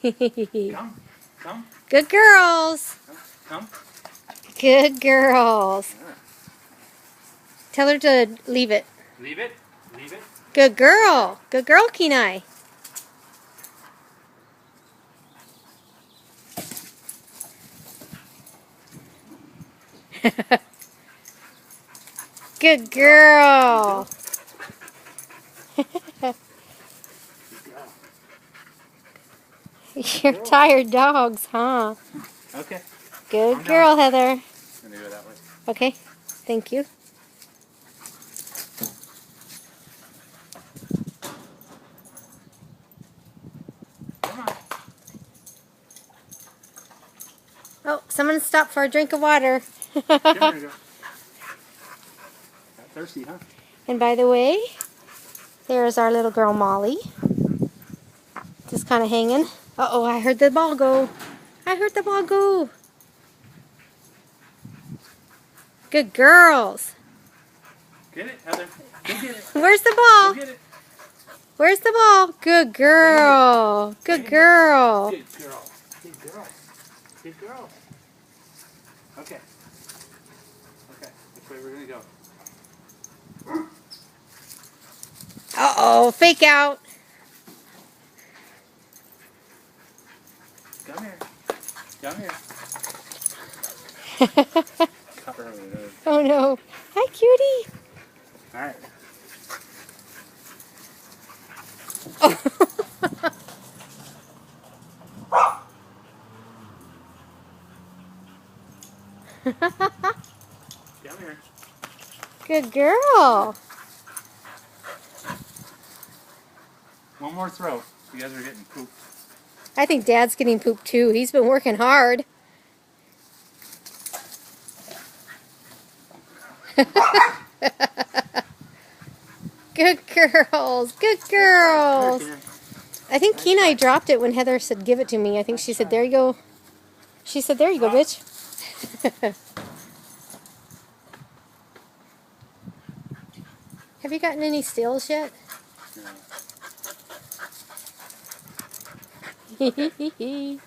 Come. Come. Good girls. Come. Good girls. Tell her to leave it. Leave it. Leave it. Good girl. Good girl, Kenai. Good girl. You're tired dogs, huh? Okay. Good girl, Heather. I'm gonna go that way. Okay. Thank you. Come on. Oh, someone stopped for a drink of water. There we go. Got thirsty, huh? And by the way, there's our little girl Molly. Just kind of hanging. Uh-oh, I heard the ball go. I heard the ball go. Good girls. Get it, Heather. Go get it. Where's the ball? Go get it. Where's the ball? Good girl. Good girl. Good girl. Good girl. Good girl. Okay. Okay. Which way we're gonna go? Uh-oh, fake out. Come here. Come here. Caught her over the nose. Oh no. Hi, cutie. All right. Oh. Come here. Good girl. One more throw. You guys are getting pooped. I think Dad's getting pooped too. He's been working hard. Good girls. Good girls. I think Kenai dropped it when Heather said, give it to me. I think she said, there you go. She said, there you go, bitch. Have you gotten any steals yet? No. Hee